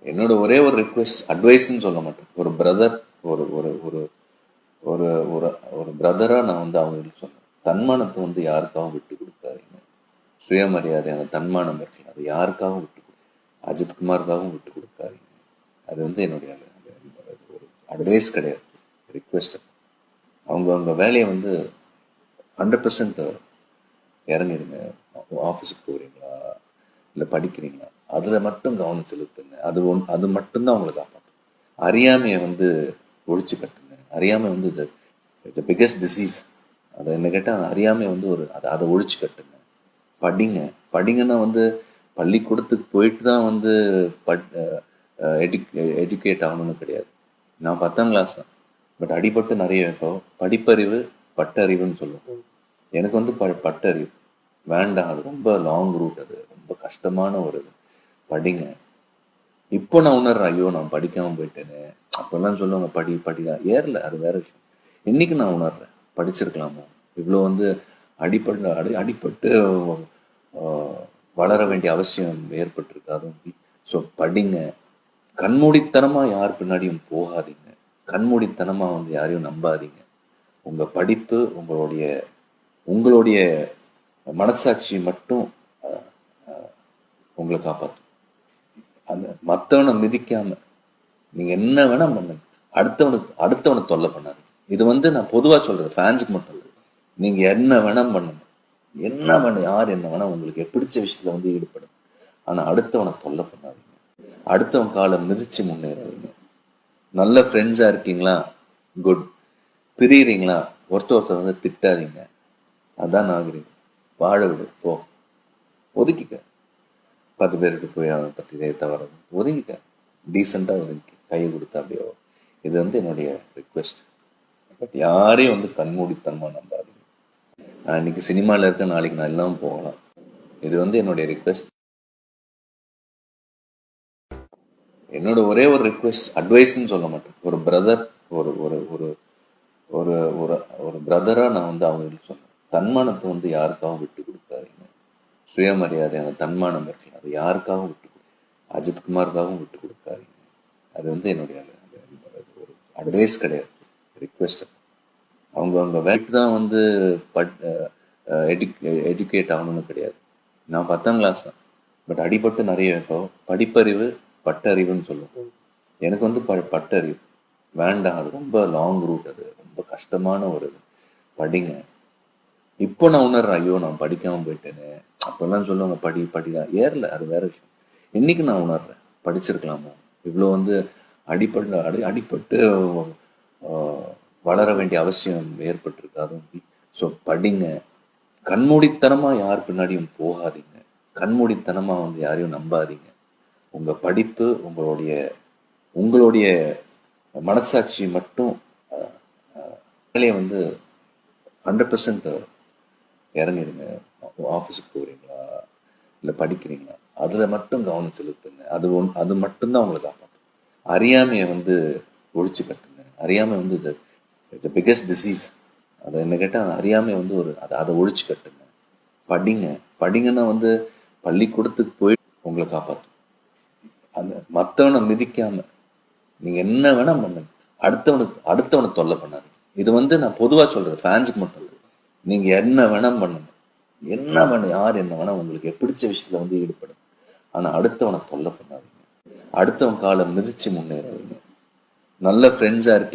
என்னோட ஒரே ஒரு ரிக்வெஸ்ட், அட்வைஸ்ன்னு சொல்ல மாட்டேன். ஒரு பிரதர், ஒரு ஒரு ஒரு ஒரு ஒரு ஒரு பிரதரா நான் வந்து அவங்களுக்கு சொன்னேன். தன்மானத்தை வந்து யாருக்காகவும் விட்டு கொடுக்காதீங்க. சுயமரியாதை, அந்த தன்மானம் இருக்குல்ல, அது யாருக்காகவும் விட்டு அஜித்குமாருக்காகவும் விட்டு கொடுக்காதீங்க. அது வந்து என்னுடைய ஒரு அட்வைஸ் கிடையாது, ரிக்வெஸ்ட். அவங்க அவங்க வேலையை வந்து 100% இறங்கிடுங்க. ஆஃபீஸுக்கு போகிறீங்களா, இல்லை படிக்கிறீங்களா, அதில் மட்டும் கவனம் செலுத்துங்க. அது மட்டும்தான் உங்களை காப்பாற்றும். அறியாமையை வந்து ஒழிச்சு கட்டுங்க. அறியாமை வந்து இது பிக்கஸ்ட் டிசீஸ். அதை என்ன கேட்டால் அறியாமை வந்து அதை ஒழிச்சு கட்டுங்க. படிங்க. படிங்கன்னா வந்து பள்ளிக்கூடத்துக்கு போயிட்டு தான் வந்து எஜுகேட் ஆகணும்னு கிடையாது. நான் 10ஆம் கிளாஸ் தான், பட் அடிபட்டு நிறைய. இப்போ படிப்பறிவு பட்டறிவுன்னு சொல்லுவோம். எனக்கு வந்து பட்டறிவு வேண்டாம். அது ரொம்ப லாங் ரூட், அது ரொம்ப கஷ்டமான ஒரு இது. படிங்க. இப்போ நான் உணர்றேன், ஐயோ நான் படிக்காம போயிட்டேன்னு. அப்பெல்லாம் சொல்லுவாங்க படிடா, ஏறல, அது வேற விஷயம். இன்னைக்கு நான் உணர்றேன், படிச்சிருக்கலாமோ, இவ்வளோ வந்து அடிபட்டு வளர வேண்டிய அவசியம் ஏற்பட்டிருக்காது. ஸோ படிங்க. கண்மூடித்தனமா யார் பின்னாடியும் போகாதீங்க. கண்மூடித்தனமா வந்து யாரையும் நம்பாதீங்க. உங்க படிப்பு உங்களுடைய மனசாட்சி மட்டும் உங்களை காப்பாற்றும். அந்த மற்றவனை மிதிக்காம நீங்க என்ன வேணா பண்ணுங்க. அடுத்தவனை தொல்லை பண்ணாது. இது வந்து நான் பொதுவா சொல்றேன், ஃபேன்ஸுக்கு மட்டும் இல்லை. நீங்க என்ன வேணா பண்ணுங்க, என்ன வேணும், யார் என்ன வேணா, உங்களுக்கு பிடிச்ச விஷயத்துல வந்து ஈடுபடும். ஆனா அடுத்தவனை தொல்லை பண்ணாதீங்க. அடுத்தவன் காலை மிதிச்சு முன்னேறாதீங்க. நல்ல ஃப்ரெண்ட்ஸா இருக்கீங்களா, குட். பிரியுறீங்களா, ஒருத்தர் வந்து திட்டாதீங்க. அதான் நாகரிகம். வாழ விடு, போ, ஒதுக்கிக்க. 10 பேருக்கு போய் அவனை பற்றி தவறு ஒதுங்கிக்க. டீசெண்டா ஒதுங்கி கையை கொடுத்தா அப்படியோ. இது வந்து என்னுடைய ரிக்வெஸ்ட். பட் யாரையும் வந்து கண்மூடித்தனமா நம்பாதீங்க. நான் இன்னைக்கு சினிமாவில் இருக்க, நாளைக்கு நான் எல்லாம் போகலாம். இது வந்து என்னுடைய ரிக்வெஸ்ட். என்னோட ஒரே ஒரு ரிக்வெஸ்ட், அட்வைஸ்ன்னு சொல்ல மாட்டேன். ஒரு பிரதர், ஒரு ஒரு ஒரு ஒரு ஒரு ஒரு பிரதரா நான் வந்து அவங்களுக்கு சொன்னேன். தன்மானத்தை வந்து யாருக்காகவும் விட்டு கொடுக்காதீங்க. சுயமரியாதை, அந்த தன்மானம் இருக்குல்ல, அது யாருக்காகவும் அஜித்குமாருக்காகவும் விட்டு கொடுக்காதீங்க. அது வந்து என்னுடைய ஒரு அட்வைஸ் கிடையாது, ரிக்வெஸ்ட். அவங்க வேலைக்கு தான் வந்து எஜுகேட் ஆகணும்னு கிடையாது. நான் 10ஆம் கிளாஸ் தான், பட் அடிபட்டு நிறைய. இப்போ படிப்பறிவு பட்டறிவுன்னு சொல்லுவோம். எனக்கு வந்து பட்டறிவு வேண்டாம். அது ரொம்ப லாங் ரூட், அது ரொம்ப கஷ்டமான ஒரு இது. படிங்க. இப்போ நான் உணர்றேன், ஐயோ நான் படிக்காம போயிட்டேன்னு. அப்பெல்லாம் சொல்லுவாங்க படிடா, ஏறல, அது வேற விஷயம். இன்னைக்கு நான் உணர்றேன், படிச்சிருக்கலாமோ, இவ்வளோ வந்து அடிபட்டு வளர வேண்டிய அவசியம் ஏற்பட்டிருக்காது. ஸோ படிங்க. கண்மூடித்தனமா யார் பின்னாடியும் போகாதீங்க. கண்மூடித்தனமா வந்து யாரையும் நம்பாதீங்க. உங்க படிப்பு உங்களுடைய மனசாட்சி மட்டும் வேலையை வந்து 100% இறங்கிடுங்க. ஆஃபீஸுக்கு போகிறீங்களா, இல்லை படிக்கிறீங்களா, அதில் மட்டும் கவனம் செலுத்துங்க. அது மட்டும்தான் உங்களை காப்பாற்றும். அறியாமையை வந்து ஒழிச்சு கட்டுங்க. அறியாமை வந்து இது பிக்கஸ்ட் டிசீஸ். அதை என்ன கேட்டால் அறியாமை வந்து அதை ஒழிச்சு கட்டுங்க. படிங்க. படிங்கன்னா வந்து பள்ளிக்கூடத்துக்கு போய் உங்களை காப்பாற்றும். அந்த மற்றவனை மிதிக்காம நீங்க என்ன வேணா பண்ணுங்க. அடுத்தவனை தொல்லை பண்ணாதீங்க. இது வந்து நான் பொதுவா சொல்றேன், ஃபேன்ஸுக்கு மட்டும் இல்லை. நீங்க என்ன வேணா பண்ணுங்க, என்ன வேணும், யார் என்ன வேணா, உங்களுக்கு பிடிச்ச விஷயத்துல வந்து ஈடுபடும். ஆனா அடுத்தவனை தொல்லை பண்ணாதீங்க. அடுத்தவன் காலை மிதிச்சு முன்னேறாதீங்க. நல்ல ஃப்ரெண்ட்ஸா இருக்கீங்க.